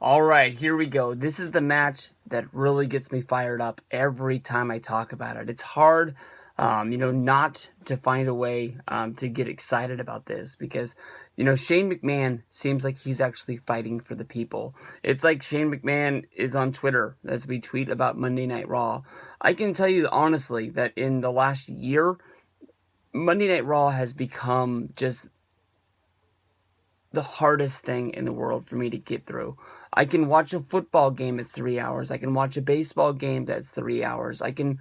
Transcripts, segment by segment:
All right, here we go. This is the match that really gets me fired up every time I talk about it. It's hard, not to find a way to get excited about this because, Shane McMahon seems like he's actually fighting for the people. It's like Shane McMahon is on Twitter as we tweet about Monday Night Raw. I can tell you honestly that in the last year, Monday Night Raw has become just the hardest thing in the world for me to get through. I can watch a football game that's 3 hours. I can watch a baseball game that's 3 hours. I can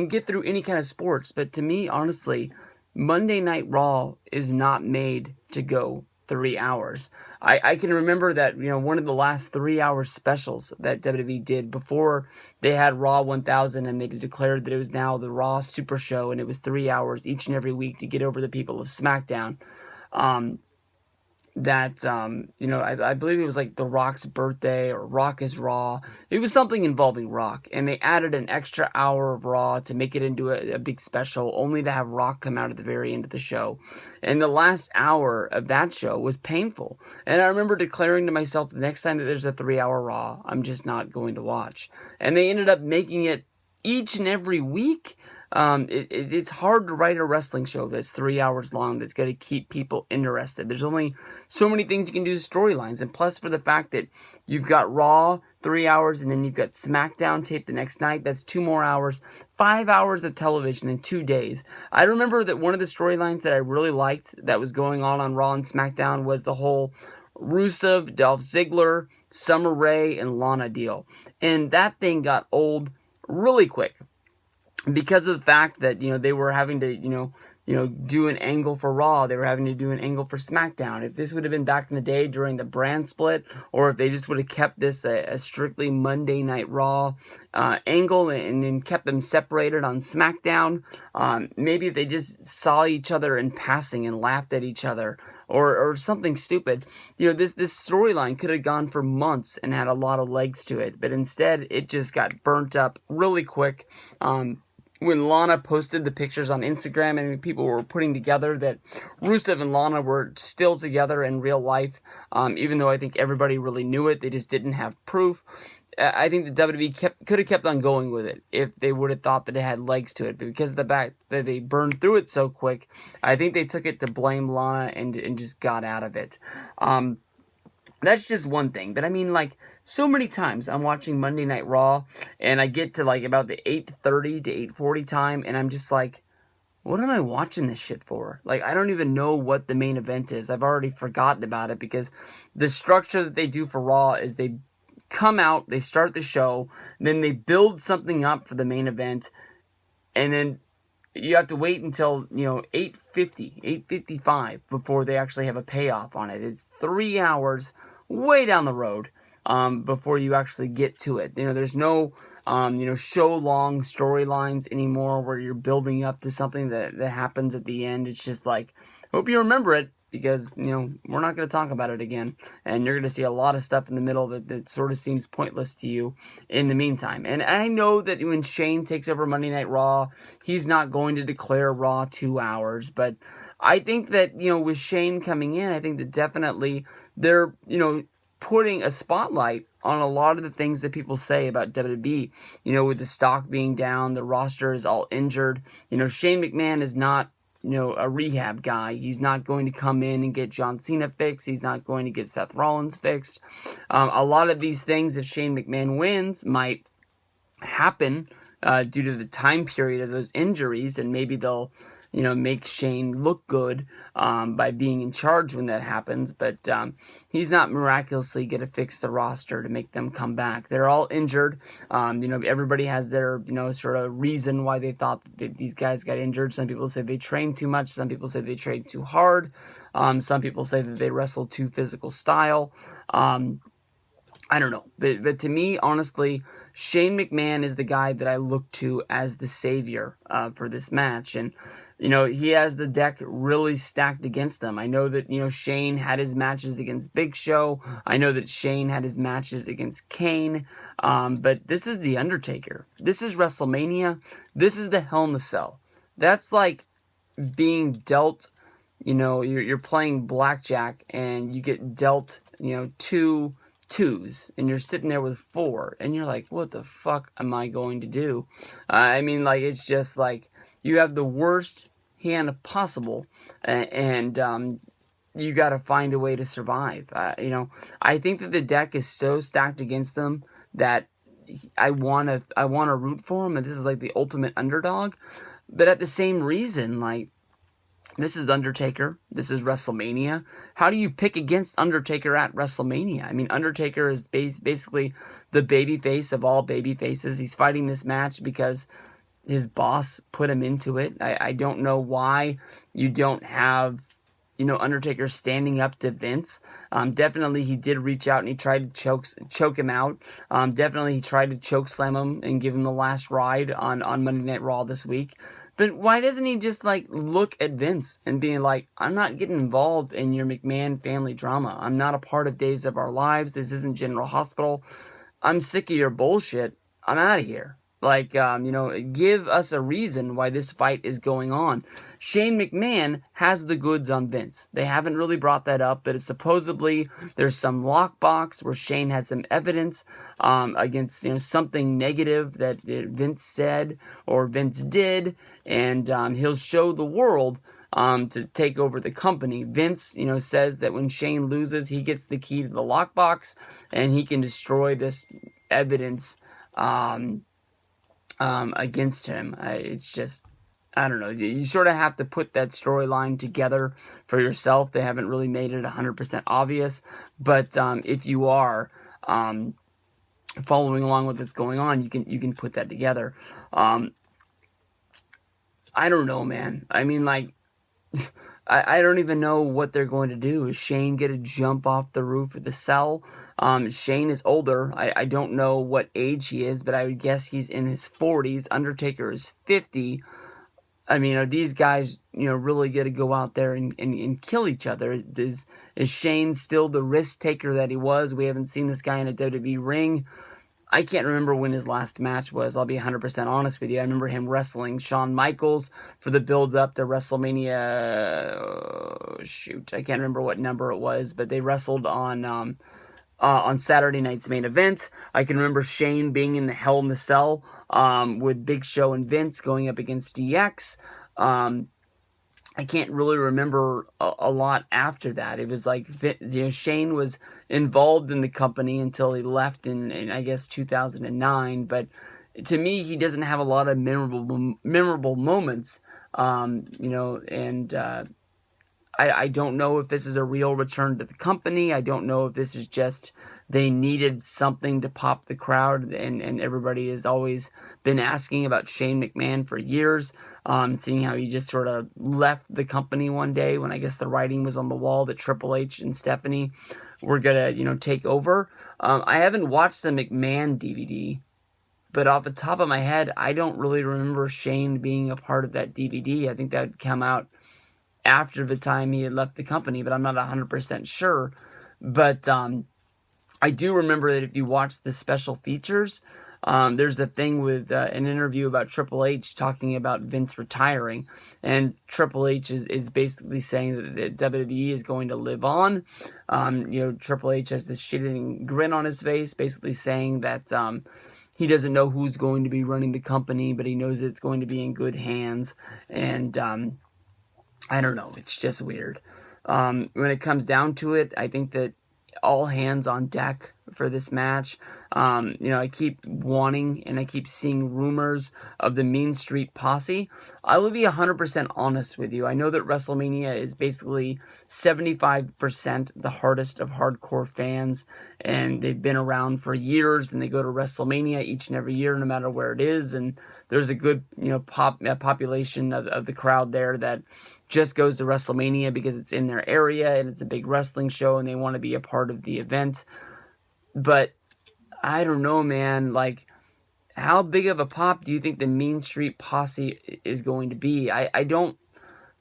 get through any kind of sports, but to me, honestly, Monday Night Raw is not made to go 3 hours. I can remember that, one of the last 3 hour specials that WWE did before they had Raw 1000 and they declared that it was now the Raw Super Show and it was 3 hours each and every week to get over the people of SmackDown. Um, I believe it was like The Rock's birthday or Rock is Raw. It was something involving Rock, and they added an extra hour of Raw to make it into a big special, only to have Rock come out at the very end of the show. And the last hour of that show was painful. And I remember declaring to myself, the next time that there's a 3 hour Raw, I'm just not going to watch. And they ended up making it each and every week. It's hard to write a wrestling show that's 3 hours long that's going to keep people interested. There's only so many things you can do to storylines, and plus for the fact that you've got Raw 3 hours and then you've got SmackDown taped the next night, that's 2 more hours, 5 hours of television in 2 days. I remember that one of the storylines that I really liked that was going on Raw and SmackDown was the whole Rusev, Dolph Ziggler, Summer Rae, and Lana deal, and that thing got old really quick because of the fact that they were having to do an angle for Raw, they were having to do an angle for SmackDown. If this would have been back in the day during the brand split, or if they just would have kept this a strictly Monday Night Raw angle and then kept them separated on SmackDown, maybe if they just saw each other in passing and laughed at each other or something stupid, this storyline could have gone for months and had a lot of legs to it, but instead it just got burnt up really quick. When Lana posted the pictures on Instagram and people were putting together that Rusev and Lana were still together in real life, even though I think everybody really knew it, they just didn't have proof. I think the WWE could have kept on going with it if they would have thought that it had legs to it. But because of the fact that they burned through it so quick, I think they took it to blame Lana and just got out of it. That's just one thing, but I mean, so many times I'm watching Monday Night Raw, and I get to, about the 8:30 to 8:40 time, and I'm just like, what am I watching this shit for? I don't even know what the main event is. I've already forgotten about it, because the structure that they do for Raw is they come out, they start the show, then they build something up for the main event, and then you have to wait until 8:50, 8:55 before they actually have a payoff on it. It's 3 hours way down the road before you actually get to it. There's no show long storylines anymore where you're building up to something that happens at the end. It's just hope you remember it, because we're not going to talk about it again, and you're going to see a lot of stuff in the middle that sort of seems pointless to you in the meantime. And I know that when Shane takes over Monday Night Raw, he's not going to declare Raw 2 hours, but I think that with Shane coming in, I think that definitely they're putting a spotlight on a lot of the things that people say about WWE. With the stock being down, the roster is all injured. Shane McMahon is not a rehab guy. He's not going to come in and get John Cena fixed. He's not going to get Seth Rollins fixed. A lot of these things, if Shane McMahon wins, might happen due to the time period of those injuries, and maybe they'll make Shane look good by being in charge when that happens, but he's not miraculously going to fix the roster to make them come back. They're all injured. Everybody has their sort of reason why they thought that these guys got injured. Some people say they trained too much. Some people say they trained too hard. Some people say that they wrestled too physical style. I don't know, but to me, honestly, Shane McMahon is the guy that I look to as the savior for this match, and he has the deck really stacked against him. I know that Shane had his matches against Big Show. I know that Shane had his matches against Kane, but this is the Undertaker. This is WrestleMania. This is the Hell in the Cell. That's like being dealt. You're playing blackjack and you get dealt two twos, and you're sitting there with four, and you're like, what the fuck am I going to do? I mean, like, it's just like, you have the worst hand possible, and you got to find a way to survive. I think that the deck is so stacked against them that I want to root for him, and this is like the ultimate underdog. But at the same reason, like, this is Undertaker. This is WrestleMania. How do you pick against Undertaker at WrestleMania? I mean, Undertaker is basically the babyface of all babyfaces. He's fighting this match because his boss put him into it. I don't know why you don't have, Undertaker standing up to Vince. Definitely he did reach out and he tried to choke him out. Definitely he tried to choke slam him and give him the last ride on Monday Night Raw this week. But why doesn't he just, like, look at Vince and be like, I'm not getting involved in your McMahon family drama. I'm not a part of Days of Our Lives. This isn't General Hospital. I'm sick of your bullshit. I'm out of here. Like, give us a reason why this fight is going on. Shane McMahon has the goods on Vince. They haven't really brought that up, but supposedly there's some lockbox where Shane has some evidence against something negative that Vince said or Vince did, and he'll show the world to take over the company. Vince, says that when Shane loses, he gets the key to the lockbox, and he can destroy this evidence against him. It's just, I don't know. You sort of have to put that storyline together for yourself. They haven't really made it 100% obvious, but if you are following along with what's going on, you can put that together. I don't know, man. I mean, like, I don't even know what they're going to do. Is Shane going to jump off the roof of the cell? Shane is older. I don't know what age he is, but I would guess he's in his 40s. Undertaker is 50. I mean, are these guys, really going to go out there and kill each other? Is Shane still the risk taker that he was? We haven't seen this guy in a WWE ring. I can't remember when his last match was. I'll be 100% honest with you. I remember him wrestling Shawn Michaels for the build-up to WrestleMania. I can't remember what number it was, but they wrestled on Saturday night's main event. I can remember Shane being in the Hell in the Cell with Big Show and Vince going up against DX. I can't really remember a lot after that. It was like, Shane was involved in the company until he left in I guess 2009. But to me, he doesn't have a lot of memorable moments. I don't know if this is a real return to the company. I don't know if this is just they needed something to pop the crowd, and everybody has always been asking about Shane McMahon for years, seeing how he just sort of left the company one day when I guess the writing was on the wall that Triple H and Stephanie were going to, take over. I haven't watched the McMahon DVD, but off the top of my head, I don't really remember Shane being a part of that DVD. I think that would come out after the time he had left the company, but I'm not 100% sure. But I do remember that if you watch the special features, there's the thing with an interview about Triple H talking about Vince retiring, and Triple H is basically saying that WWE is going to live on. Triple H has this shitting grin on his face, basically saying that he doesn't know who's going to be running the company, but he knows it's going to be in good hands, and I don't know. It's just weird. When it comes down to it, I think that all hands on deck for this match. I keep wanting and I keep seeing rumors of the Mean Street Posse. I will be 100% honest with you. I know that WrestleMania is basically 75% the hardest of hardcore fans, and they've been around for years, and they go to WrestleMania each and every year, no matter where it is, and there's a good, population of the crowd there that just goes to WrestleMania because it's in their area and it's a big wrestling show and they want to be a part of the event. But I don't know, man. Like, how big of a pop do you think the Mean Street Posse is going to be? I don't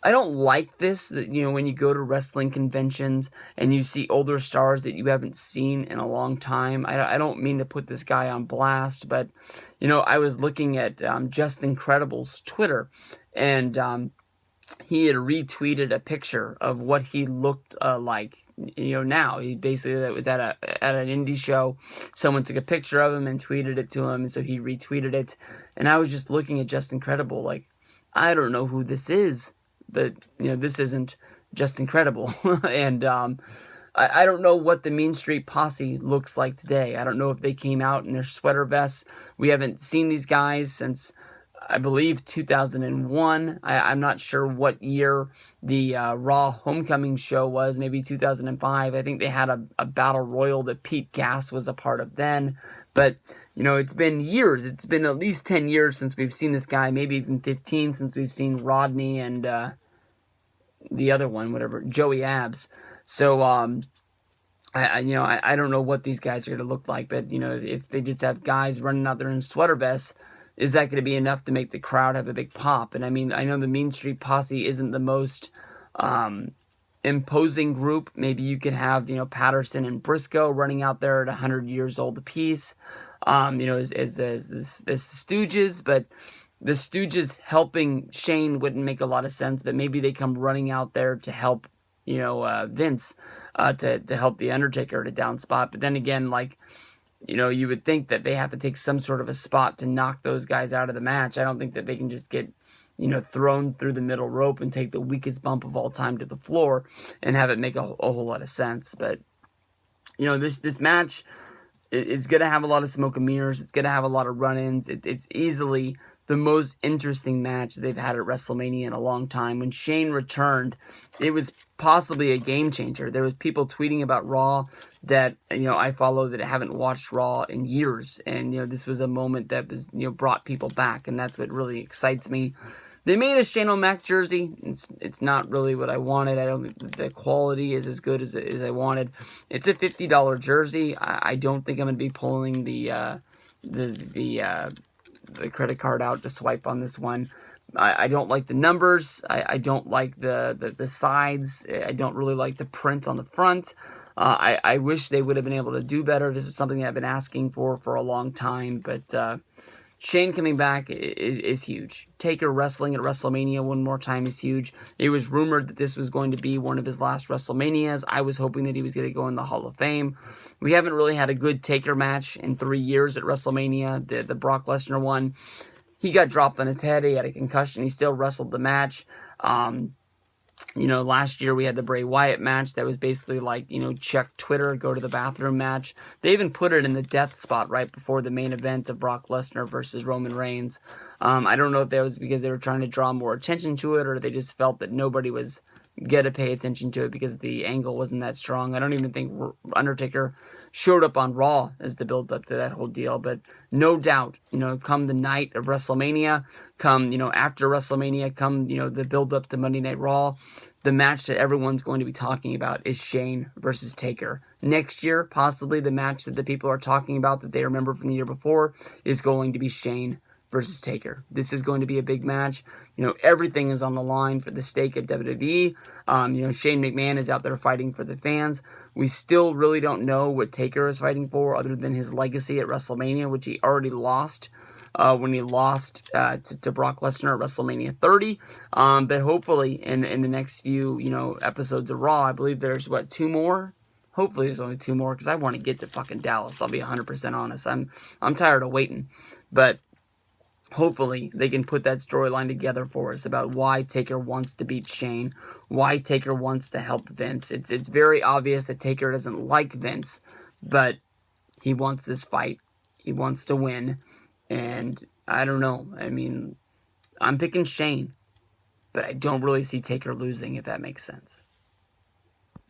like this. That, when you go to wrestling conventions and you see older stars that you haven't seen in a long time. I don't mean to put this guy on blast, but I was looking at Just Incredible's Twitter, and he had retweeted a picture of what he looked like, now. He basically, that was at an indie show. Someone took a picture of him and tweeted it to him, and so he retweeted it. And I was just looking at Just Incredible, like, I don't know who this is, but, this isn't Just Incredible. And I don't know what the Mean Street Posse looks like today. I don't know if they came out in their sweater vests. We haven't seen these guys since, I believe, 2001. I'm not sure what year the Raw Homecoming show was, maybe 2005. I think they had a Battle Royal that Pete Gas was a part of then. But, it's been years. It's been at least 10 years since we've seen this guy, maybe even 15 since we've seen Rodney and the other one, whatever, Joey Abs. So, I don't know what these guys are going to look like, but, if they just have guys running out there in sweater vests, is that going to be enough to make the crowd have a big pop? And I mean, I know the Mean Street Posse isn't the most imposing group. Maybe you could have, Patterson and Briscoe running out there at 100 years old apiece, as the Stooges, but the Stooges helping Shane wouldn't make a lot of sense, but maybe they come running out there to help, Vince, to help the Undertaker at a down spot. But then again, like, you would think that they have to take some sort of a spot to knock those guys out of the match. I don't think that they can just get, thrown through the middle rope and take the weakest bump of all time to the floor and have it make a whole lot of sense. But, this match is going to have a lot of smoke and mirrors. It's going to have a lot of run-ins. It's easily the most interesting match they've had at WrestleMania in a long time. When Shane returned, it was possibly a game changer. There was people tweeting about Raw that, I follow that haven't watched Raw in years. And, this was a moment that was, brought people back. And that's what really excites me. They made a Shane O'Mac jersey. It's not really what I wanted. I don't think the quality is as good as I wanted. It's a $50 jersey. I don't think I'm going to be pulling the credit card out to swipe on this one. I don't like the numbers. I don't like the sides. I don't really like the print on the front. I wish they would have been able to do better. This is something I've been asking for a long time, but Shane coming back is huge. Taker wrestling at WrestleMania one more time is huge. It was rumored that this was going to be one of his last WrestleManias. I was hoping that he was going to go in the Hall of Fame. We haven't really had a good Taker match in 3 years at WrestleMania. The Brock Lesnar one, he got dropped on his head. He had a concussion. He still wrestled the match. Last year we had the Bray Wyatt match that was basically like, check Twitter, go to the bathroom match. They even put it in the death spot right before the main event of Brock Lesnar versus Roman Reigns. I don't know if that was because they were trying to draw more attention to it or they just felt that nobody was going to pay attention to it because the angle wasn't that strong. I don't even think Undertaker showed up on Raw as the build-up to that whole deal. But no doubt, come the night of WrestleMania, come, after WrestleMania, come, the build-up to Monday Night Raw, the match that everyone's going to be talking about is Shane versus Taker. Next year, possibly the match that the people are talking about that they remember from the year before is going to be Shane versus Taker. This is going to be a big match. Everything is on the line for the stake of WWE. Shane McMahon is out there fighting for the fans. We still really don't know what Taker is fighting for other than his legacy at WrestleMania, which he already lost when he lost to Brock Lesnar at WrestleMania 30. But hopefully in the next few, episodes of Raw, I believe there's, 2 more? Hopefully there's only 2 more because I want to get to fucking Dallas. I'll be 100% honest. I'm tired of waiting. But hopefully they can put that storyline together for us about why Taker wants to beat Shane, why Taker wants to help Vince. It's very obvious that Taker doesn't like Vince, but he wants this fight. He wants to win. And I don't know. I mean, I'm picking Shane, but I don't really see Taker losing, if that makes sense.